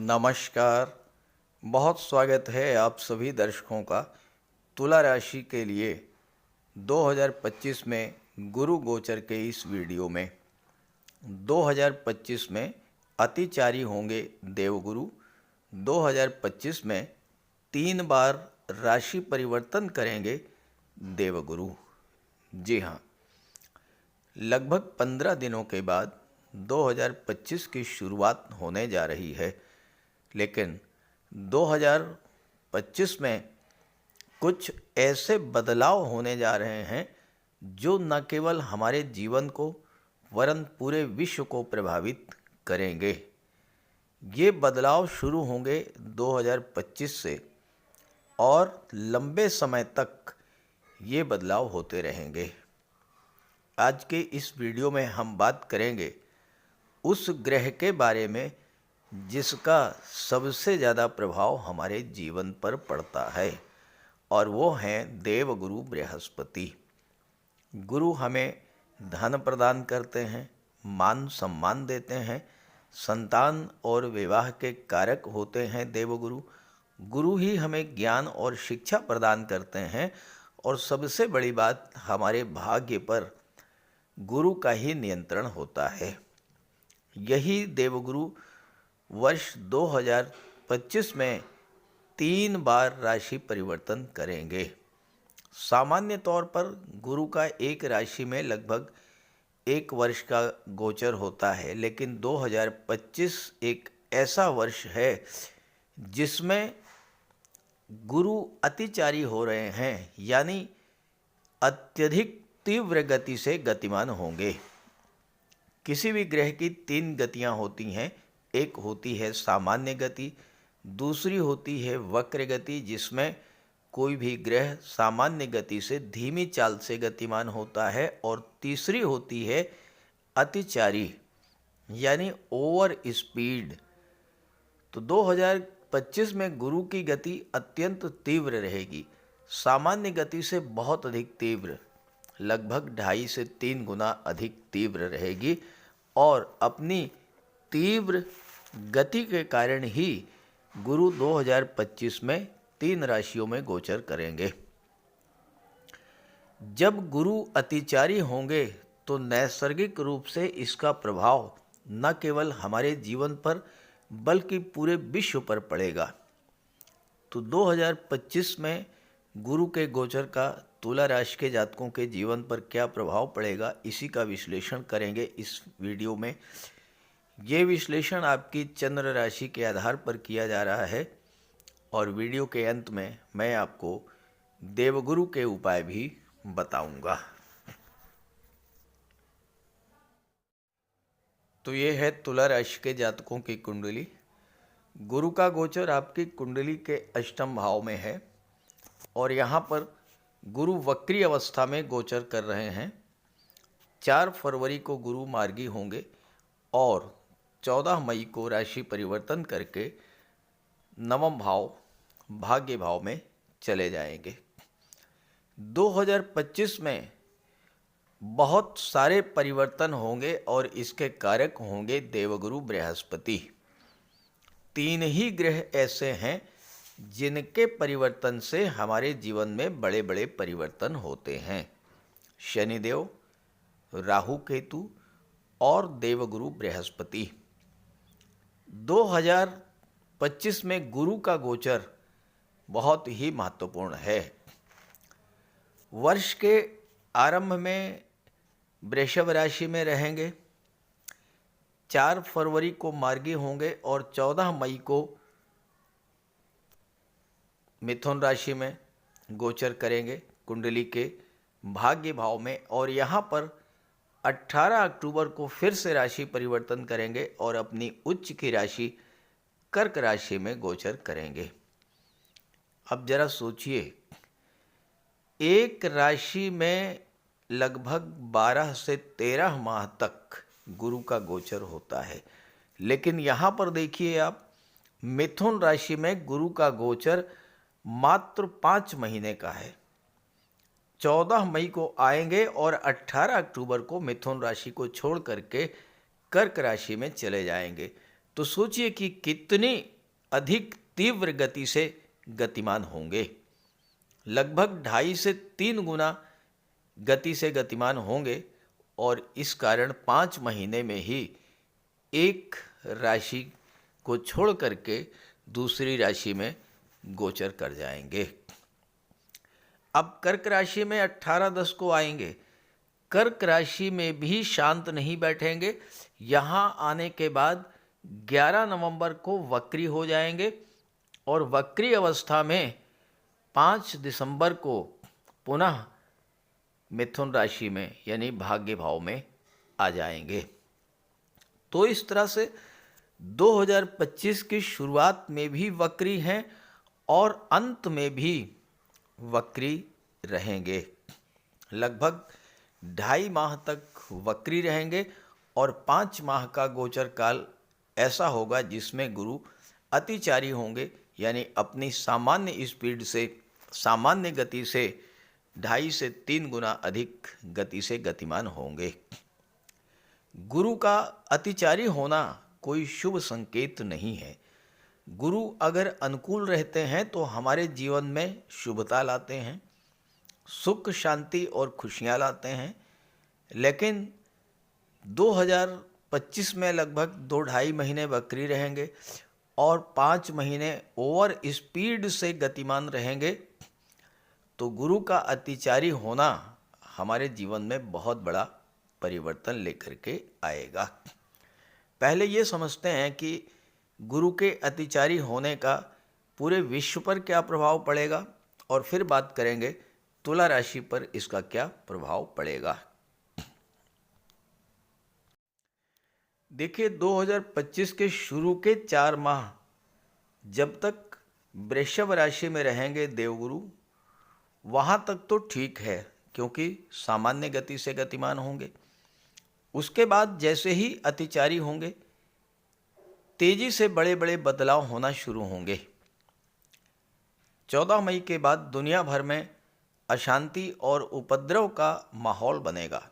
नमस्कार। बहुत स्वागत है आप सभी दर्शकों का तुला राशि के लिए 2025 में गुरु गोचर के इस वीडियो में। 2025 में अतिचारी होंगे देवगुरु। 2025 में 3 बार राशि परिवर्तन करेंगे देवगुरु। जी हाँ, लगभग 15 दिनों के बाद 2025 की शुरुआत होने जा रही है, लेकिन 2025 में कुछ ऐसे बदलाव होने जा रहे हैं जो न केवल हमारे जीवन को वरन पूरे विश्व को प्रभावित करेंगे। ये बदलाव शुरू होंगे 2025 से और लंबे समय तक ये बदलाव होते रहेंगे। आज के इस वीडियो में हम बात करेंगे उस ग्रह के बारे में जिसका सबसे ज़्यादा प्रभाव हमारे जीवन पर पड़ता है, और वो हैं देवगुरु बृहस्पति। गुरु हमें धन प्रदान करते हैं, मान सम्मान देते हैं, संतान और विवाह के कारक होते हैं देवगुरु। गुरु ही हमें ज्ञान और शिक्षा प्रदान करते हैं, और सबसे बड़ी बात, हमारे भाग्य पर गुरु का ही नियंत्रण होता है। यही देवगुरु वर्ष 2025 में 3 बार राशि परिवर्तन करेंगे। सामान्य तौर पर गुरु का एक राशि में लगभग 1 वर्ष का गोचर होता है, लेकिन 2025 एक ऐसा वर्ष है जिसमें गुरु अतिचारी हो रहे हैं, यानी अत्यधिक तीव्र गति से गतिमान होंगे। किसी भी ग्रह की 3 गतियां होती हैं। एक होती है सामान्य गति, दूसरी होती है वक्र गति जिसमें कोई भी ग्रह सामान्य गति से धीमी चाल से गतिमान होता है, और तीसरी होती है अतिचारी यानी ओवर स्पीड। तो 2025 में गुरु की गति अत्यंत तीव्र रहेगी, सामान्य गति से बहुत अधिक तीव्र, लगभग 2.5 से 3 गुना अधिक तीव्र रहेगी, और अपनी तीव्र गति के कारण ही गुरु 2025 में 3 राशियों में गोचर करेंगे। जब गुरु अतिचारी होंगे तो नैसर्गिक रूप से इसका प्रभाव न केवल हमारे जीवन पर बल्कि पूरे विश्व पर पड़ेगा। तो 2025 में गुरु के गोचर का तुला राशि के जातकों के जीवन पर क्या प्रभाव पड़ेगा, इसी का विश्लेषण करेंगे इस वीडियो में। ये विश्लेषण आपकी चंद्र राशि के आधार पर किया जा रहा है, और वीडियो के अंत में मैं आपको देवगुरु के उपाय भी बताऊंगा। तो ये है तुला राशि के जातकों की कुंडली। गुरु का गोचर आपकी कुंडली के अष्टम भाव में है, और यहाँ पर गुरु वक्री अवस्था में गोचर कर रहे हैं। 4 फरवरी को गुरु मार्गी होंगे और 14 मई को राशि परिवर्तन करके नवम भाव भाग्य भाव में चले जाएंगे। 2025 में बहुत सारे परिवर्तन होंगे और इसके कारक होंगे देवगुरु बृहस्पति। 3 ही ग्रह ऐसे हैं जिनके परिवर्तन से हमारे जीवन में बड़े बड़े परिवर्तन होते हैं: शनिदेव, राहु केतु और देवगुरु बृहस्पति। 2025 में गुरु का गोचर बहुत ही महत्वपूर्ण है। वर्ष के आरंभ में वृषभ राशि में रहेंगे, 4 फरवरी को मार्गी होंगे और 14 मई को मिथुन राशि में गोचर करेंगे कुंडली के भाग्य भाव में, और यहाँ पर 18 अक्टूबर को फिर से राशि परिवर्तन करेंगे और अपनी उच्च की राशि कर्क राशि में गोचर करेंगे। अब जरा सोचिए, एक राशि में लगभग 12 से 13 माह तक गुरु का गोचर होता है, लेकिन यहाँ पर देखिए आप, मिथुन राशि में गुरु का गोचर मात्र 5 महीने का है। 14 मई को आएंगे और 18 अक्टूबर को मिथुन राशि को छोड़ करके कर्क राशि में चले जाएंगे। तो सोचिए कि कितनी अधिक तीव्र गति से गतिमान होंगे। लगभग 2.5 से 3 गुना गति से गतिमान होंगे और इस कारण 5 महीने में ही एक राशि को छोड़ करके दूसरी राशि में गोचर कर जाएंगे। अब कर्क राशि में 18/10 को आएंगे। कर्क राशि में भी शांत नहीं बैठेंगे। यहाँ आने के बाद 11 नवंबर को वक्री हो जाएंगे और वक्री अवस्था में 5 दिसंबर को पुनः मिथुन राशि में यानी भाग्य भाव में आ जाएंगे। तो इस तरह से 2025 की शुरुआत में भी वक्री हैं और अंत में भी वक्री रहेंगे। लगभग 2.5 माह तक वक्री रहेंगे और 5 माह का गोचर काल ऐसा होगा जिसमें गुरु अतिचारी होंगे, यानी अपनी सामान्य स्पीड से, सामान्य गति से 2.5 से 3 गुना अधिक गति से गतिमान होंगे। गुरु का अतिचारी होना कोई शुभ संकेत नहीं है। गुरु अगर अनुकूल रहते हैं तो हमारे जीवन में शुभता लाते हैं, सुख शांति और खुशियाँ लाते हैं। लेकिन 2025 में लगभग 2-2.5 महीने वक्री रहेंगे और 5 महीने ओवर स्पीड से गतिमान रहेंगे। तो गुरु का अतिचारी होना हमारे जीवन में बहुत बड़ा परिवर्तन लेकर के आएगा। पहले ये समझते हैं कि गुरु के अतिचारी होने का पूरे विश्व पर क्या प्रभाव पड़ेगा और फिर बात करेंगे तुला राशि पर इसका क्या प्रभाव पड़ेगा। देखिए, 2025 के शुरू के 4 माह जब तक वृषभ राशि में रहेंगे देवगुरु, वहाँ तक तो ठीक है क्योंकि सामान्य गति से गतिमान होंगे। उसके बाद जैसे ही अतिचारी होंगे, तेजी से बड़े बड़े बदलाव होना शुरू होंगे। 14 मई के बाद दुनिया भर में अशांति और उपद्रव का माहौल बनेगा।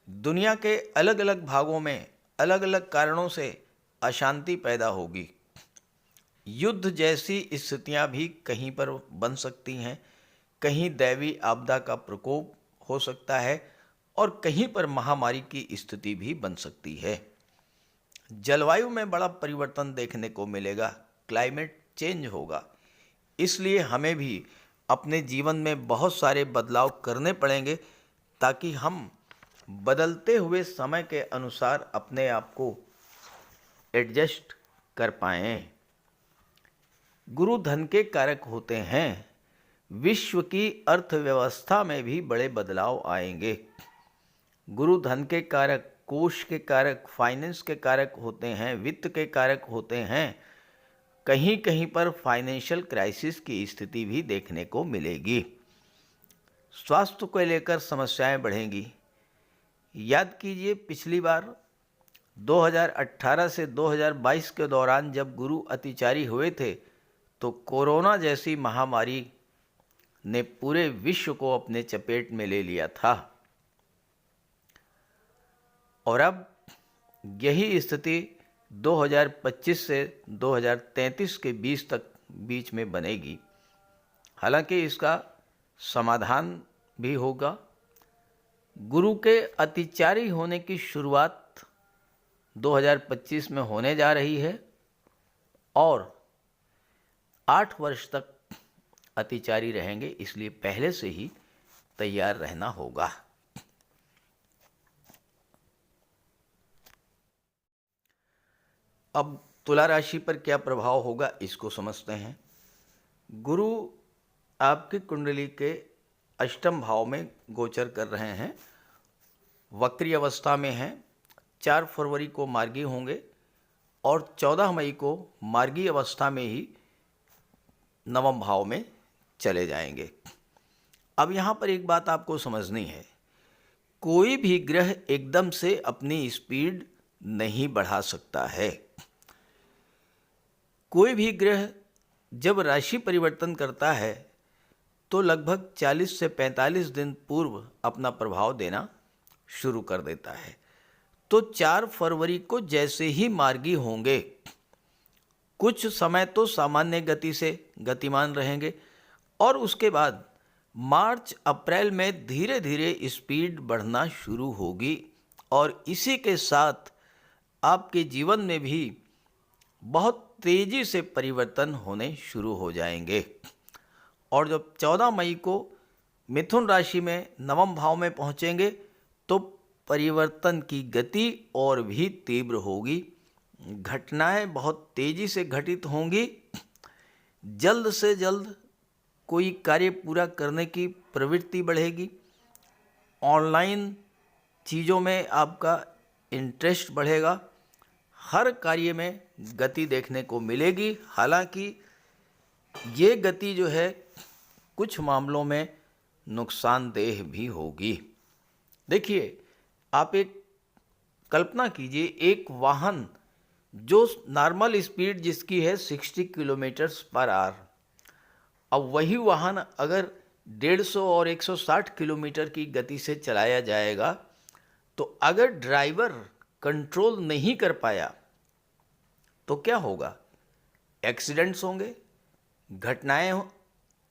दुनिया के अलग अलग भागों में अलग अलग कारणों से अशांति पैदा होगी। युद्ध जैसी स्थितियां भी कहीं पर बन सकती हैं, कहीं दैवी आपदा का प्रकोप हो सकता है और कहीं पर महामारी की स्थिति भी बन सकती है। जलवायु में बड़ा परिवर्तन देखने को मिलेगा, क्लाइमेट चेंज होगा। इसलिए हमें भी अपने जीवन में बहुत सारे बदलाव करने पड़ेंगे ताकि हम बदलते हुए समय के अनुसार अपने आप को एडजस्ट कर पाएं। गुरु धन के कारक होते हैं। विश्व की अर्थव्यवस्था में भी बड़े बदलाव आएंगे। गुरु धन के कारक, कोष के कारक, फाइनेंस के कारक होते हैं, वित्त के कारक होते हैं। कहीं कहीं पर फाइनेंशियल क्राइसिस की स्थिति भी देखने को मिलेगी। स्वास्थ्य को लेकर समस्याएं बढ़ेंगी। याद कीजिए, पिछली बार 2018 से 2022 के दौरान जब गुरु अतिचारी हुए थे तो कोरोना जैसी महामारी ने पूरे विश्व को अपने चपेट में ले लिया था और अब यही स्थिति 2025 से 2033 के बीच में बनेगी। हालांकि इसका समाधान भी होगा। गुरु के अतिचारी होने की शुरुआत 2025 में होने जा रही है और 8 वर्ष तक अतिचारी रहेंगे, इसलिए पहले से ही तैयार रहना होगा। अब तुला राशि पर क्या प्रभाव होगा इसको समझते हैं। गुरु आपकी कुंडली के अष्टम भाव में गोचर कर रहे हैं, वक्री अवस्था में हैं। 4 फरवरी को मार्गी होंगे और 14 मई को मार्गी अवस्था में ही नवम भाव में चले जाएंगे। अब यहाँ पर एक बात आपको समझनी है, कोई भी ग्रह एकदम से अपनी स्पीड नहीं बढ़ा सकता है। कोई भी ग्रह जब राशि परिवर्तन करता है तो लगभग 40 से 45 दिन पूर्व अपना प्रभाव देना शुरू कर देता है। तो 4 फरवरी को जैसे ही मार्गी होंगे, कुछ समय तो सामान्य गति से गतिमान रहेंगे और उसके बाद मार्च अप्रैल में धीरे धीरे स्पीड बढ़ना शुरू होगी और इसी के साथ आपके जीवन में भी बहुत तेजी से परिवर्तन होने शुरू हो जाएंगे। और जब 14 मई को मिथुन राशि में नवम भाव में पहुंचेंगे तो परिवर्तन की गति और भी तीव्र होगी, घटनाएं बहुत तेजी से घटित होंगी, जल्द से जल्द कोई कार्य पूरा करने की प्रवृत्ति बढ़ेगी, ऑनलाइन चीज़ों में आपका इंटरेस्ट बढ़ेगा, हर कार्य में गति देखने को मिलेगी। हालांकि ये गति जो है कुछ मामलों में नुकसानदेह भी होगी। देखिए, आप एक कल्पना कीजिए, एक वाहन जो नॉर्मल स्पीड जिसकी है 60 किलोमीटर्स पर आवर, अब वही वाहन अगर 150 और 160 किलोमीटर की गति से चलाया जाएगा तो अगर ड्राइवर कंट्रोल नहीं कर पाया तो क्या होगा? एक्सीडेंट्स होंगे,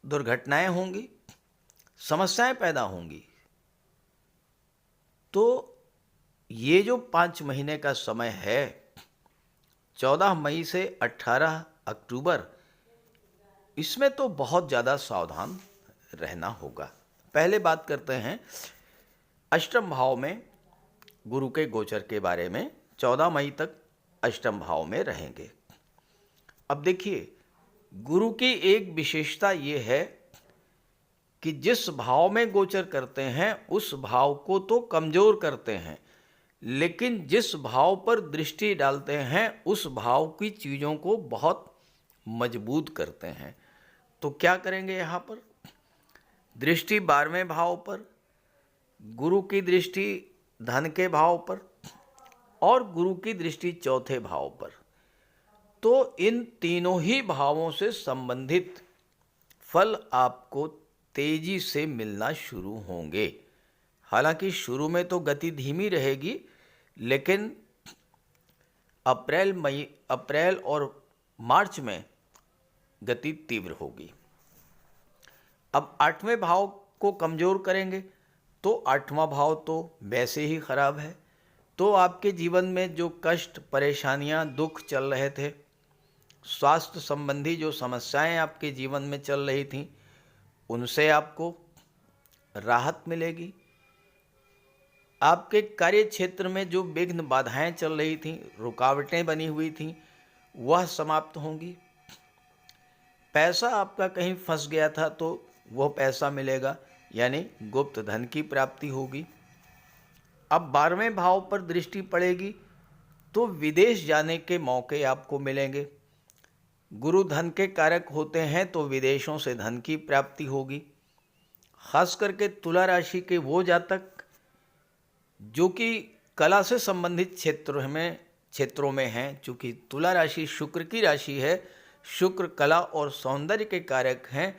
दुर्घटनाएं होंगी, समस्याएं पैदा होंगी। तो ये जो 5 महीने का समय है, 14 मई से 18 अक्टूबर, इसमें तो बहुत ज़्यादा सावधान रहना होगा। पहले बात करते हैं अष्टम भाव में गुरु के गोचर के बारे में। 14 मई तक अष्टम भाव में रहेंगे। अब देखिए, गुरु की एक विशेषता ये है कि जिस भाव में गोचर करते हैं उस भाव को तो कमज़ोर करते हैं, लेकिन जिस भाव पर दृष्टि डालते हैं उस भाव की चीज़ों को बहुत मजबूत करते हैं। तो क्या करेंगे? यहाँ पर दृष्टि 12वें भाव पर, गुरु की दृष्टि धन के भाव पर और गुरु की दृष्टि चौथे भाव पर। तो इन तीनों ही भावों से संबंधित फल आपको तेजी से मिलना शुरू होंगे। हालांकि शुरू में तो गति धीमी रहेगी, लेकिन अप्रैल और मार्च में गति तीव्र होगी। अब 8वें भाव को कमज़ोर करेंगे तो 8वां भाव तो वैसे ही खराब है। तो आपके जीवन में जो कष्ट, परेशानियां, दुख चल रहे थे, स्वास्थ्य संबंधी जो समस्याएं आपके जीवन में चल रही थीं, उनसे आपको राहत मिलेगी। आपके कार्य क्षेत्र में जो विघ्न बाधाएं चल रही थीं, रुकावटें बनी हुई थीं, वह समाप्त होंगी। पैसा आपका कहीं फंस गया था तो वह पैसा मिलेगा, यानी गुप्त धन की प्राप्ति होगी। अब 12वें भाव पर दृष्टि पड़ेगी तो विदेश जाने के मौके आपको मिलेंगे। गुरु धन के कारक होते हैं तो विदेशों से धन की प्राप्ति होगी। खास करके तुला राशि के वो जातक जो कि कला से संबंधित क्षेत्रों में हैं, चूँकि तुला राशि शुक्र की राशि है, शुक्र कला और सौंदर्य के कारक हैं,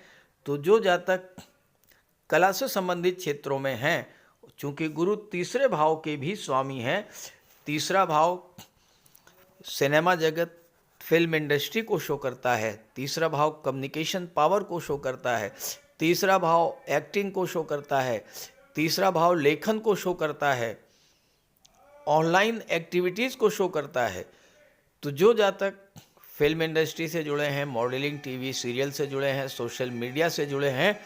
तो जो जातक कला से संबंधित क्षेत्रों में हैं, चूँकि गुरु तीसरे भाव के भी स्वामी हैं, तीसरा भाव सिनेमा जगत, फिल्म इंडस्ट्री को शो करता है, तीसरा भाव कम्युनिकेशन पावर को शो करता है, तीसरा भाव एक्टिंग को शो करता है, तीसरा भाव लेखन को शो करता है, ऑनलाइन एक्टिविटीज़ को शो करता है। तो जो जातक फिल्म इंडस्ट्री से जुड़े हैं, मॉडलिंग, टीवी सीरियल से जुड़े हैं, सोशल मीडिया से जुड़े हैं,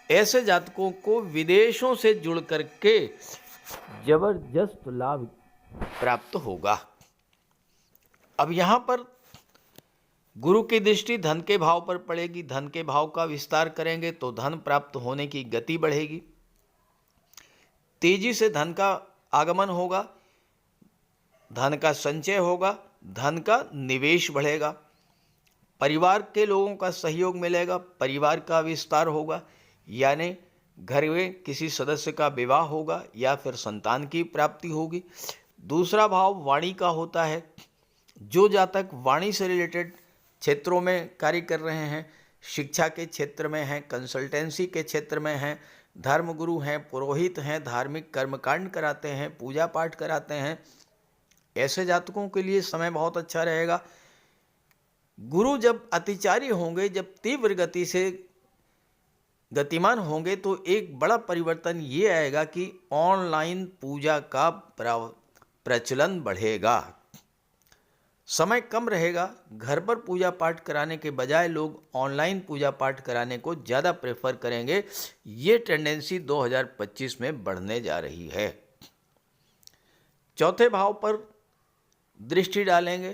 ऐसे जातकों को विदेशों से जुड़ करके जबरदस्त लाभ प्राप्त होगा। अब यहाँ पर गुरु की दृष्टि धन के भाव पर पड़ेगी। धन के भाव का विस्तार करेंगे तो धन प्राप्त होने की गति बढ़ेगी, तेजी से धन का आगमन होगा, धन का संचय होगा, धन का निवेश बढ़ेगा, परिवार के लोगों का सहयोग मिलेगा, परिवार का विस्तार होगा, यानी घर में किसी सदस्य का विवाह होगा या फिर संतान की प्राप्ति होगी। दूसरा भाव वाणी का होता है। जो जातक वाणी से रिलेटेड क्षेत्रों में कार्य कर रहे हैं, शिक्षा के क्षेत्र में हैं, कंसल्टेंसी के क्षेत्र में हैं, धर्मगुरु हैं, पुरोहित हैं, धार्मिक कर्मकांड कराते हैं, पूजा पाठ कराते हैं, ऐसे जातकों के लिए समय बहुत अच्छा रहेगा। गुरु जब अतिचारी होंगे, जब तीव्र गति से गतिमान होंगे, तो एक बड़ा परिवर्तन ये आएगा कि ऑनलाइन पूजा का प्रचलन बढ़ेगा। समय कम रहेगा, घर पर पूजा पाठ कराने के बजाय लोग ऑनलाइन पूजा पाठ कराने को ज़्यादा प्रेफर करेंगे। ये टेंडेंसी 2025 में बढ़ने जा रही है। चौथे भाव पर दृष्टि डालेंगे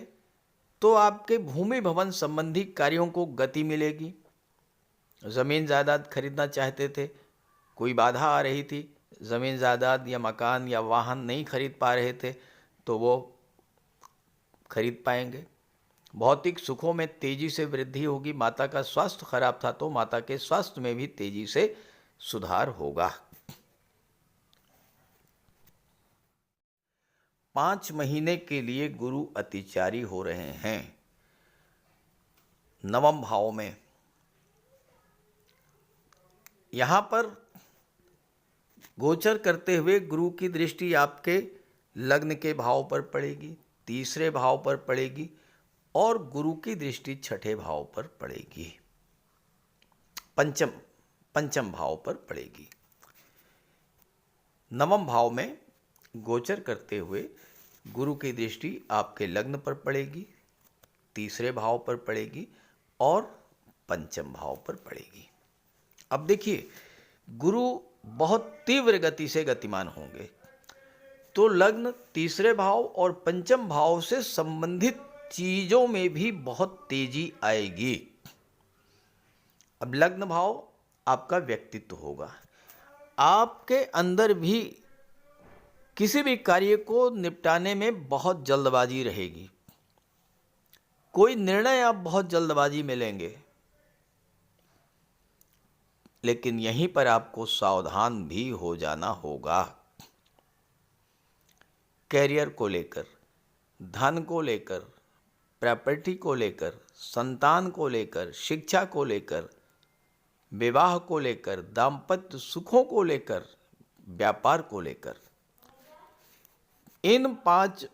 तो आपके भूमि भवन संबंधी कार्यों को गति मिलेगी। ज़मीन जायदाद खरीदना चाहते थे, कोई बाधा आ रही थी, ज़मीन जायदाद या मकान या वाहन नहीं खरीद पा रहे थे, तो वो खरीद पाएंगे। भौतिक सुखों में तेजी से वृद्धि होगी। माता का स्वास्थ्य खराब था तो माता के स्वास्थ्य में भी तेजी से सुधार होगा। 5 महीने के लिए गुरु अतिचारी हो रहे हैं। नवम भाव में यहाँ पर गोचर करते हुए गुरु की दृष्टि आपके लग्न के भाव पर पड़ेगी, तीसरे भाव पर पड़ेगी और गुरु की दृष्टि छठे भाव पर पड़ेगी, पंचम भाव पर पड़ेगी। नवम भाव में गोचर करते हुए गुरु की दृष्टि आपके लग्न पर पड़ेगी, तीसरे भाव पर पड़ेगी और पंचम भाव पर पड़ेगी। अब देखिए, गुरु बहुत तीव्र गति से गतिमान होंगे तो लग्न, तीसरे भाव और पंचम भाव से संबंधित चीजों में भी बहुत तेजी आएगी। अब लग्न भाव आपका व्यक्तित्व होगा। आपके अंदर भी किसी भी कार्य को निपटाने में बहुत जल्दबाजी रहेगी। कोई निर्णय आप बहुत जल्दबाजी में लेंगे, लेकिन यहीं पर आपको सावधान भी हो जाना होगा। कैरियर को लेकर, धन को लेकर, प्रॉपर्टी को लेकर, संतान को लेकर, शिक्षा को लेकर, विवाह को लेकर, दाम्पत्य सुखों को लेकर, व्यापार को लेकर, इन 5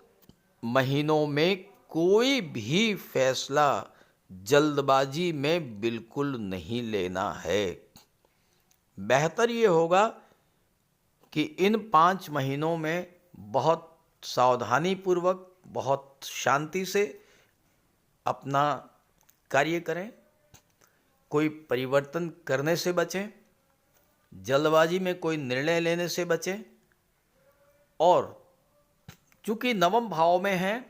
महीनों में कोई भी फैसला जल्दबाजी में बिल्कुल नहीं लेना है। बेहतर ये होगा कि इन 5 महीनों में बहुत सावधानी पूर्वक, बहुत शांति से अपना कार्य करें। कोई परिवर्तन करने से बचें, जल्दबाजी में कोई निर्णय लेने से बचें। और चूंकि नवम भाव में है,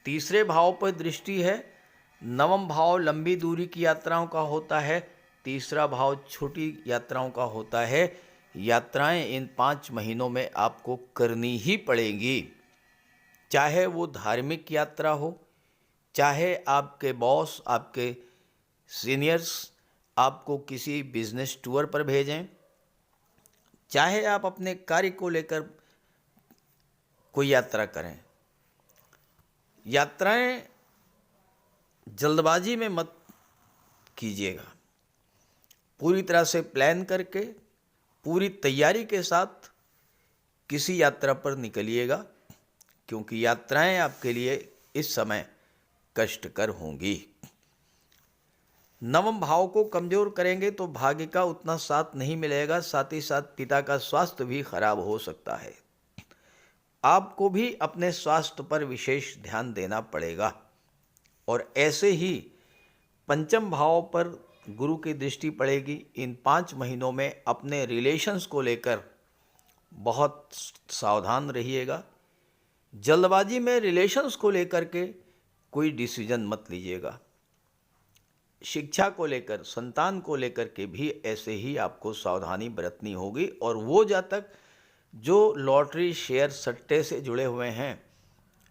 तीसरे भाव पर दृष्टि है, नवम भाव लंबी दूरी की यात्राओं का होता है, तीसरा भाव छोटी यात्राओं का होता है। यात्राएं इन 5 महीनों में आपको करनी ही पड़ेंगी, चाहे वो धार्मिक यात्रा हो, चाहे आपके बॉस, आपके सीनियर्स आपको किसी बिजनेस टूर पर भेजें, चाहे आप अपने कार्य को लेकर कोई यात्रा करें। यात्राएं जल्दबाजी में मत कीजिएगा। पूरी तरह से प्लान करके, पूरी तैयारी के साथ किसी यात्रा पर निकलिएगा, क्योंकि यात्राएं आपके लिए इस समय कष्टकर होंगी। नवम भाव को कमजोर करेंगे तो भाग्य का उतना साथ नहीं मिलेगा, साथ ही साथ पिता का स्वास्थ्य भी खराब हो सकता है। आपको भी अपने स्वास्थ्य पर विशेष ध्यान देना पड़ेगा। और ऐसे ही पंचम भाव पर गुरु की दृष्टि पड़ेगी। इन 5 महीनों में अपने रिलेशंस को लेकर बहुत सावधान रहिएगा। जल्दबाजी में रिलेशंस को लेकर के कोई डिसीजन मत लीजिएगा। शिक्षा को लेकर, संतान को लेकर के भी ऐसे ही आपको सावधानी बरतनी होगी। और वो जातक जो लॉटरी, शेयर, सट्टे से जुड़े हुए हैं,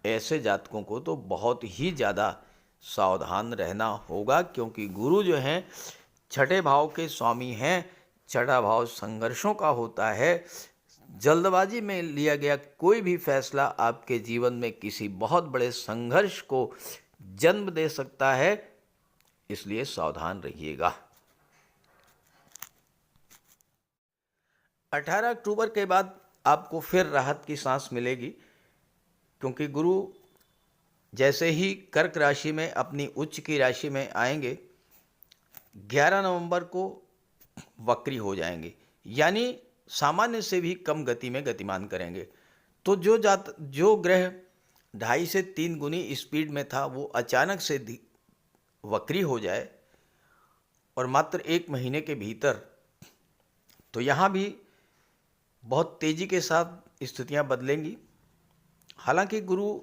ऐसे जातकों को तो बहुत ही ज़्यादा सावधान रहना होगा, क्योंकि गुरु जो हैं छठे भाव के स्वामी हैं। छठा भाव संघर्षों का होता है। जल्दबाजी में लिया गया कोई भी फैसला आपके जीवन में किसी बहुत बड़े संघर्ष को जन्म दे सकता है, इसलिए सावधान रहिएगा। 18 अक्टूबर के बाद आपको फिर राहत की सांस मिलेगी, क्योंकि गुरु जैसे ही कर्क राशि में अपनी उच्च की राशि में आएंगे 11 नवंबर को वक्री हो जाएंगे, यानी सामान्य से भी कम गति में गतिमान करेंगे। तो जो ग्रह 2.5 से 3 गुनी स्पीड में था वो अचानक से वक्री हो जाए और मात्र 1 महीने के भीतर, तो यहाँ भी बहुत तेज़ी के साथ स्थितियाँ बदलेंगी। हालांकि गुरु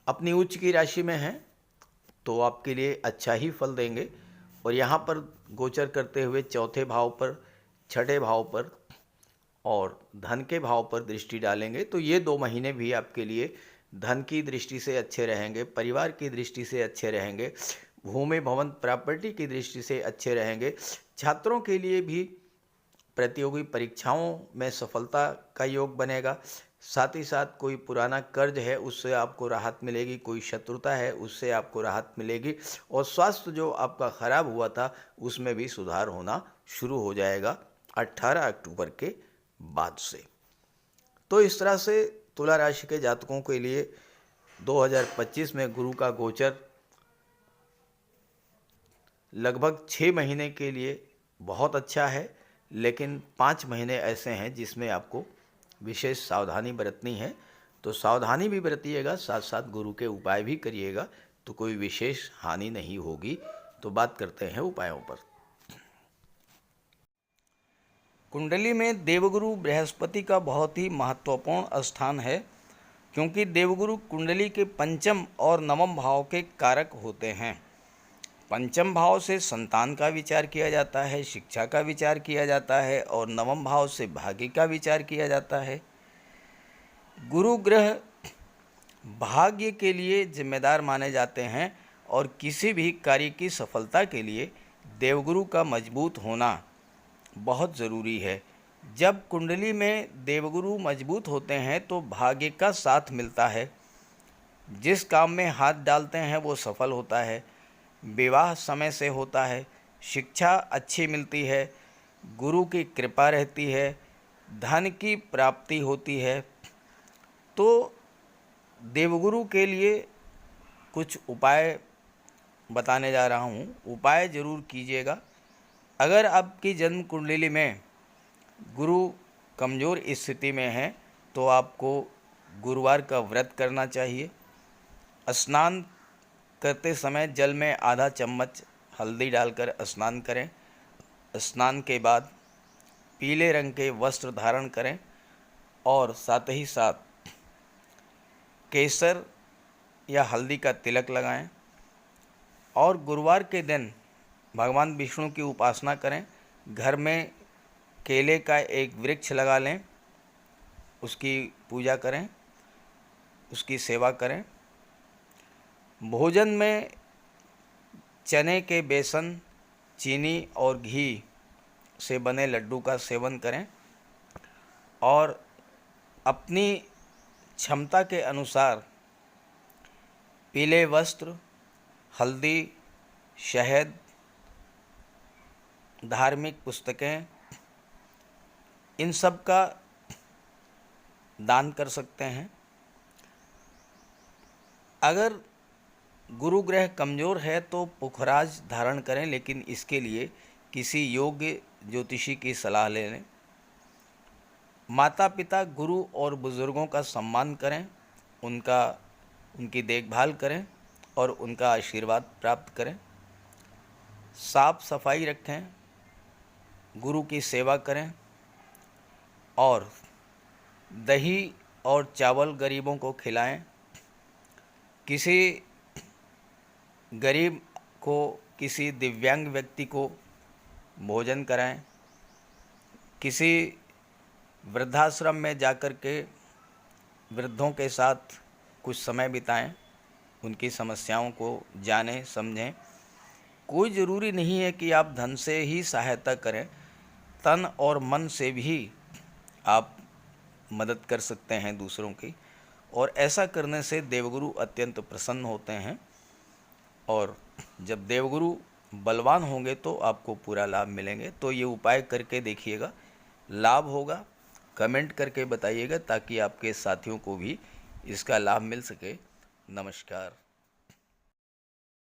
अपनी उच्च की राशि में हैं तो आपके लिए अच्छा ही फल देंगे, और यहाँ पर गोचर करते हुए चौथे भाव पर, छठे भाव पर और धन के भाव पर दृष्टि डालेंगे, तो ये 2 महीने भी आपके लिए धन की दृष्टि से अच्छे रहेंगे, परिवार की दृष्टि से अच्छे रहेंगे, भूमि भवन प्रॉपर्टी की दृष्टि से अच्छे रहेंगे। छात्रों के लिए भी प्रतियोगी परीक्षाओं में सफलता का योग बनेगा। साथ ही साथ कोई पुराना कर्ज है उससे आपको राहत मिलेगी, कोई शत्रुता है उससे आपको राहत मिलेगी, और स्वास्थ्य जो आपका खराब हुआ था उसमें भी सुधार होना शुरू हो जाएगा 18 अक्टूबर के बाद से। तो इस तरह से तुला राशि के जातकों के लिए 2025 में गुरु का गोचर लगभग 6 महीने के लिए बहुत अच्छा है, लेकिन 5 महीने ऐसे हैं जिसमें आपको विशेष सावधानी बरतनी है। तो सावधानी भी बरतिएगा, साथ साथ गुरु के उपाय भी करिएगा, तो कोई विशेष हानि नहीं होगी। तो बात करते हैं उपायों पर। कुंडली में देवगुरु बृहस्पति का बहुत ही महत्वपूर्ण स्थान है, क्योंकि देवगुरु कुंडली के पंचम और नवम भाव के कारक होते हैं। पंचम भाव से संतान का विचार किया जाता है, शिक्षा का विचार किया जाता है, और नवम भाव से भाग्य का विचार किया जाता है। गुरु ग्रह भाग्य के लिए जिम्मेदार माने जाते हैं, और किसी भी कार्य की सफलता के लिए देवगुरु का मजबूत होना बहुत ज़रूरी है। जब कुंडली में देवगुरु मजबूत होते हैं तो भाग्य का साथ मिलता है, जिस काम में हाथ डालते हैं वो सफल होता है, विवाह समय से होता है, शिक्षा अच्छी मिलती है, गुरु की कृपा रहती है, धन की प्राप्ति होती है। तो देवगुरु के लिए कुछ उपाय बताने जा रहा हूँ, उपाय ज़रूर कीजिएगा। अगर आपकी जन्म कुंडली में गुरु कमज़ोर स्थिति में है तो आपको गुरुवार का व्रत करना चाहिए। स्नान करते समय जल में आधा चम्मच हल्दी डालकर स्नान करें। स्नान के बाद पीले रंग के वस्त्र धारण करें, और साथ ही साथ केसर या हल्दी का तिलक लगाएं, और गुरुवार के दिन भगवान विष्णु की उपासना करें। घर में केले का एक वृक्ष लगा लें, उसकी पूजा करें, उसकी सेवा करें। भोजन में चने के बेसन, चीनी और घी से बने लड्डू का सेवन करें, और अपनी क्षमता के अनुसार पीले वस्त्र, हल्दी, शहद, धार्मिक पुस्तकें, इन सब का दान कर सकते हैं। अगर गुरु ग्रह कमज़ोर है तो पुखराज धारण करें, लेकिन इसके लिए किसी योग्य ज्योतिषी की सलाह ले लें। माता पिता, गुरु और बुज़ुर्गों का सम्मान करें, उनकी देखभाल करें और उनका आशीर्वाद प्राप्त करें। साफ सफाई रखें, गुरु की सेवा करें, और दही और चावल गरीबों को खिलाएं। किसी गरीब को, किसी दिव्यांग व्यक्ति को भोजन कराएं। किसी वृद्धाश्रम में जाकर के वृद्धों के साथ कुछ समय बिताएं, उनकी समस्याओं को जानें, समझें। कोई ज़रूरी नहीं है कि आप धन से ही सहायता करें, तन और मन से भी आप मदद कर सकते हैं दूसरों की, और ऐसा करने से देवगुरु अत्यंत प्रसन्न होते हैं। और जब देवगुरु बलवान होंगे तो आपको पूरा लाभ मिलेंगे। तो ये उपाय करके देखिएगा, लाभ होगा कमेंट करके बताइएगा, ताकि आपके साथियों को भी इसका लाभ मिल सके। नमस्कार।